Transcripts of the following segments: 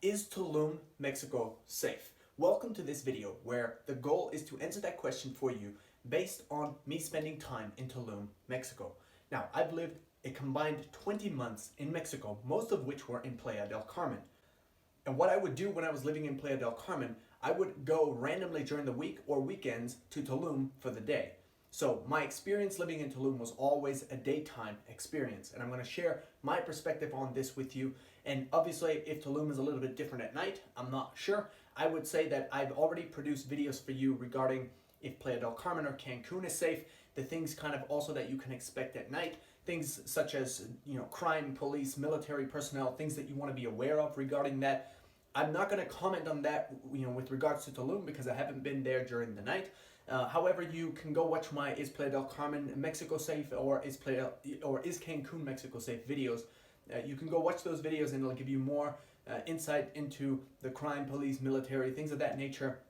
Is Tulum, Mexico safe? Welcome to this video where the goal is to answer that question for you based on me spending time in Tulum, Mexico. Now, I've lived a combined 20 months in Mexico, most of which were in Playa del Carmen. And what I would do when I was living in Playa del Carmen, I would go randomly during the week or weekends to Tulum for the day. So my experience living in Tulum was always a daytime experience, and I'm going to share my perspective on this with you. And obviously, if Tulum is a little bit different at night, I'm not sure. I would say that I've already produced videos for you regarding if Playa del Carmen or Cancun is safe, the things kind of also that you can expect at night, things such as, crime, police, military personnel, things that you want to be aware of regarding that. I'm not going to comment on that, with regards to Tulum because I haven't been there during the night. However, you can go watch my Is Playa del Carmen Mexico Safe or Is Cancun Mexico Safe videos. You can go watch those videos and it'll give you more insight into the crime, police, military, things of that nature.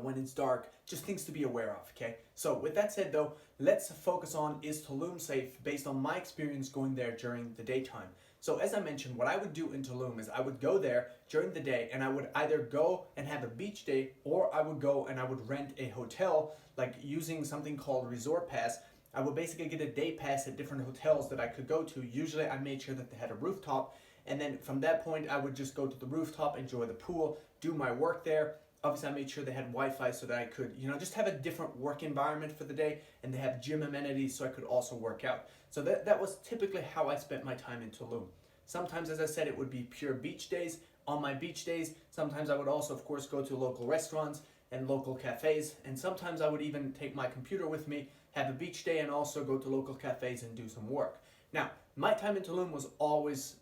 When it's dark, just things to be aware of, okay? So with that said though, let's focus on is Tulum safe based on my experience going there during the daytime. So as I mentioned, what I would do in Tulum is I would go there during the day and I would either go and have a beach day or I would go and I would rent a hotel, like using something called Resort Pass. I would basically get a day pass at different hotels that I could go to. Usually I made sure that they had a rooftop, and then from that point I would just go to the rooftop, enjoy the pool, do my work there. Obviously I made sure they had Wi-Fi so that I could, just have a different work environment for the day, and they have gym amenities so I could also work out. So that was typically how I spent my time in Tulum. Sometimes, as I said, it would be pure beach days. On my beach days, sometimes I would also, of course, go to local restaurants and local cafes, and sometimes I would even take my computer with me, have a beach day, and also go to local cafes and do some work. Now, my time in Tulum was always,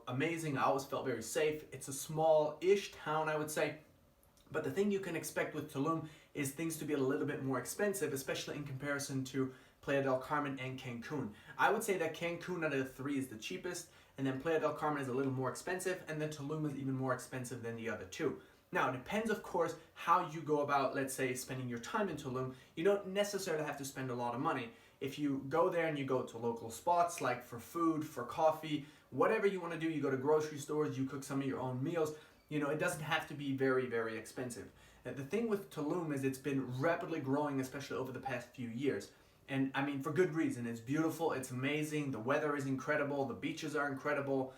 amazing. I always felt very safe. It's a small-ish town, I would say. But the thing you can expect with Tulum is things to be a little bit more expensive, especially in comparison to Playa del Carmen and Cancun. I would say that Cancun out of the three is the cheapest, and then Playa del Carmen is a little more expensive, and then Tulum is even more expensive than the other two. Now, it depends, of course, how you go about, let's say, spending your time in Tulum. You don't necessarily have to spend a lot of money. If you go there and you go to local spots, like for food, for coffee, whatever you want to do, you go to grocery stores, you cook some of your own meals, it doesn't have to be very, very expensive. The thing with Tulum is it's been rapidly growing, especially over the past few years. And I mean, for good reason. It's beautiful, it's amazing, the weather is incredible, the beaches are incredible,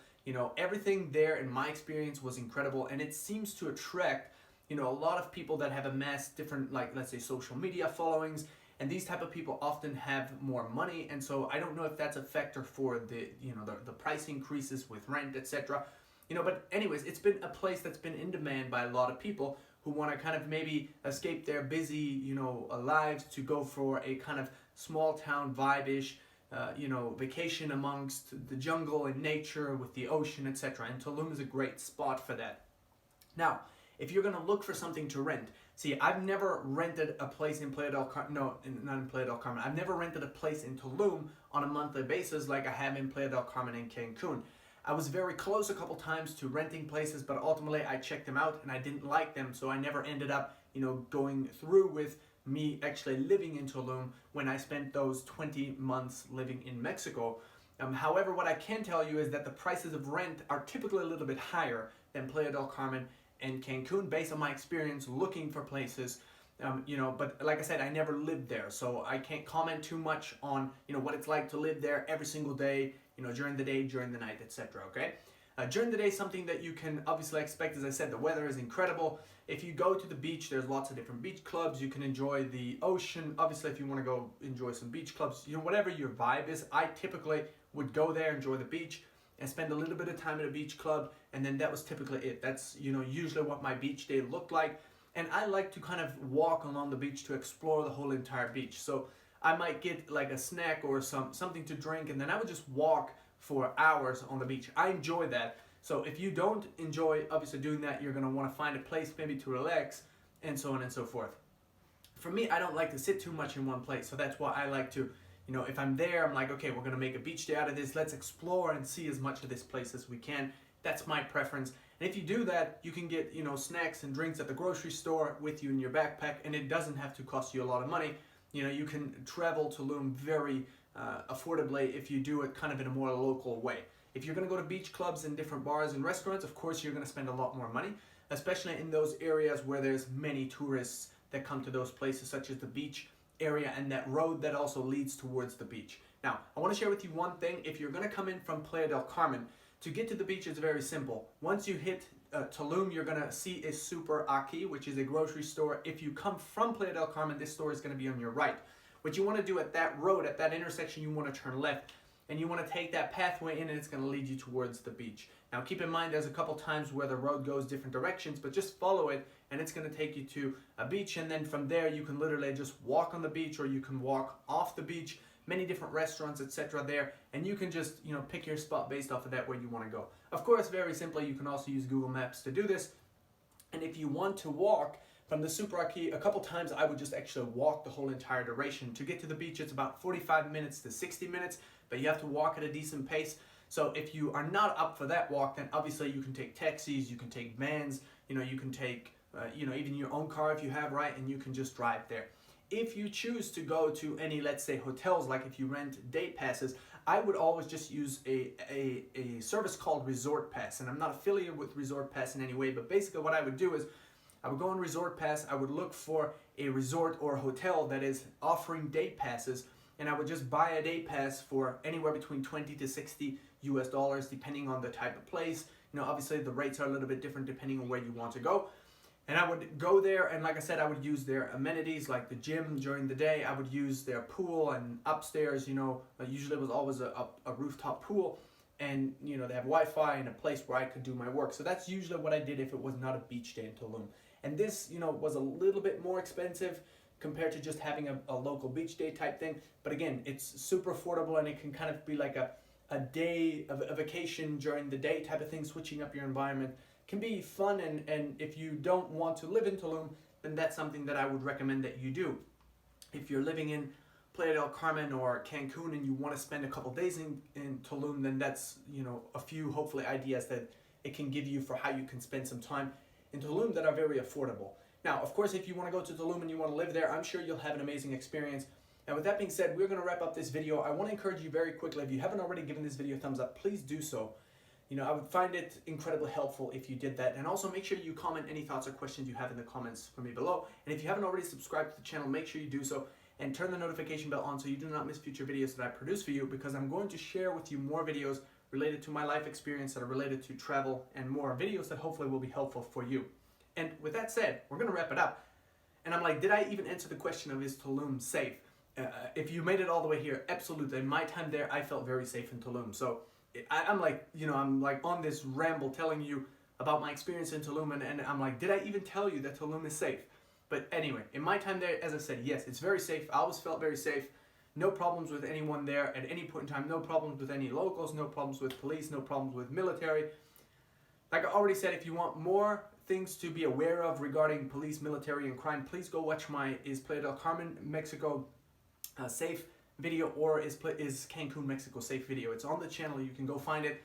everything there in my experience was incredible, and it seems to attract, a lot of people that have amassed different, like, let's say, social media followings, and these type of people often have more money, and so I don't know if that's a factor for the price increases with rent, etc. But anyways, it's been a place that's been in demand by a lot of people who want to kind of maybe escape their busy, lives to go for a kind of small town vibe-ish, vacation amongst the jungle and nature with the ocean, etc. And Tulum is a great spot for that. Now, if you're going to look for something to rent, see, I've never rented a place in Playa del Carmen, not in Playa del Carmen, I've never rented a place in Tulum on a monthly basis like I have in Playa del Carmen and Cancun. I was very close a couple times to renting places, but ultimately I checked them out and I didn't like them, so I never ended up, going through with me actually living in Tulum when I spent those 20 months living in Mexico. However, what I can tell you is that the prices of rent are typically a little bit higher than Playa del Carmen and Cancun based on my experience looking for places. But like I said, I never lived there, so I can't comment too much on, what it's like to live there every single day, during the day, during the night, etc. Okay? During the day, something that you can obviously expect, as I said, the weather is incredible. If you go to the beach, there's lots of different beach clubs. You can enjoy the ocean. Obviously, if you want to go enjoy some beach clubs, whatever your vibe is, I typically would go there, enjoy the beach, and spend a little bit of time at a beach club, and then that was typically it. That's, usually what my beach day looked like. And I like to kind of walk along the beach to explore the whole entire beach. So I might get like a snack or something to drink, and then I would just walk for hours on the beach. I enjoy that. So if you don't enjoy obviously doing that, you're going to want to find a place maybe to relax and so on and so forth. For me, I don't like to sit too much in one place, so that's why I like to, if I'm there, I'm like, okay, we're going to make a beach day out of this. Let's explore and see as much of this place as we can. That's my preference. And if you do that, you can get, snacks and drinks at the grocery store with you in your backpack, and it doesn't have to cost you a lot of money. You can travel to Tulum very affordably if you do it kind of in a more local way. If you're going to go to beach clubs and different bars and restaurants, of course you're going to spend a lot more money, especially in those areas where there's many tourists that come to those places, such as the beach area and that road that also leads towards the beach. Now, I want to share with you one thing. If you're going to come in from Playa del Carmen, to get to the beach is very simple. Once you hit Tulum, you're going to see a Super Aquí, which is a grocery store. If you come from Playa del Carmen, this store is going to be on your right. What you want to do at that road, at that intersection, you want to turn left. And you want to take that pathway in, and it's going to lead you towards the beach. Now keep in mind there's a couple times where the road goes different directions, but just follow it and it's going to take you to a beach, and then from there you can literally just walk on the beach or you can walk off the beach. Many different restaurants, etc. there, and you can just pick your spot based off of that where you want to go. Of course, very simply, you can also use Google Maps to do this. And if you want to walk from the Super Aquí, a couple times I would just actually walk the whole entire duration. To get to the beach, it's about 45 minutes to 60 minutes, but you have to walk at a decent pace. So if you are not up for that walk, then obviously you can take taxis, you can take vans, you can take even your own car if you have, right? And you can just drive there. If you choose to go to any, let's say, hotels, like if you rent day passes, I would always just use a service called Resort Pass. And I'm not affiliated with Resort Pass in any way, but basically what I would do is I would go on Resort Pass, I would look for a resort or hotel that is offering day passes, and I would just buy a day pass for anywhere between 20 to 60 US dollars, depending on the type of place. Obviously the rates are a little bit different depending on where you want to go. And I would go there, and like I said, I would use their amenities like the gym during the day. I would use their pool, and upstairs, usually it was always a rooftop pool. And, they have Wi-Fi and a place where I could do my work. So that's usually what I did if it was not a beach day in Tulum. And this, was a little bit more expensive compared to just having a local beach day type thing. But again, it's super affordable, and it can kind of be like a day of a vacation during the day type of thing, switching up your environment. Can be fun, and if you don't want to live in Tulum, then that's something that I would recommend that you do. If you're living in Playa del Carmen or Cancun and you want to spend a couple days in Tulum, then that's a few hopefully ideas that it can give you for how you can spend some time in Tulum that are very affordable. Now, of course, if you want to go to Tulum and you want to live there, I'm sure you'll have an amazing experience. And with that being said, we're going to wrap up this video. I want to encourage you very quickly, if you haven't already given this video a thumbs up, please do so. I would find it incredibly helpful if you did that. And also make sure you comment any thoughts or questions you have in the comments for me below. And if you haven't already subscribed to the channel, make sure you do so. And turn the notification bell on so you do not miss future videos that I produce for you, because I'm going to share with you more videos related to my life experience that are related to travel, and more videos that hopefully will be helpful for you. And with that said, we're going to wrap it up. And I'm like, did I even answer the question of is Tulum safe? If you made it all the way here, absolutely. In my time there, I felt very safe in Tulum. So I'm like, I'm like on this ramble telling you about my experience in Tulum, and I'm like, did I even tell you that Tulum is safe? But anyway, in my time there, as I said, yes, it's very safe. I always felt very safe. No problems with anyone there at any point in time. No problems with any locals. No problems with police. No problems with military. Like I already said, if you want more things to be aware of regarding police, military, and crime, please go watch my Is Playa del Carmen, Mexico safe video, or is Cancun, Mexico safe video. It's on the channel. You can go find it.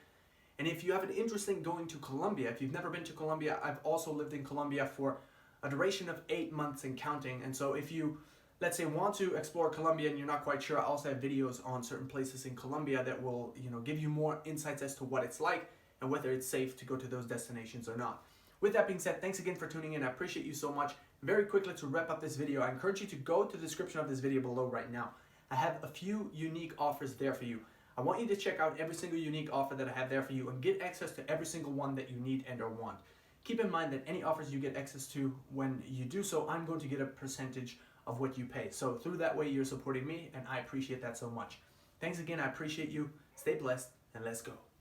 And if you have an interest in going to Colombia, if you've never been to Colombia, I've also lived in Colombia for a duration of 8 months and counting. And so if you, let's say, want to explore Colombia and you're not quite sure, I also have videos on certain places in Colombia that will, give you more insights as to what it's like and whether it's safe to go to those destinations or not. With that being said, thanks again for tuning in. I appreciate you so much. Very quickly, to wrap up this video, I encourage you to go to the description of this video below right now. I have a few unique offers there for you. I want you to check out every single unique offer that I have there for you and get access to every single one that you need and or want. Keep in mind that any offers you get access to, when you do so, I'm going to get a percentage of what you pay. So through that way, you're supporting me, and I appreciate that so much. Thanks again. I appreciate you. Stay blessed, and let's go.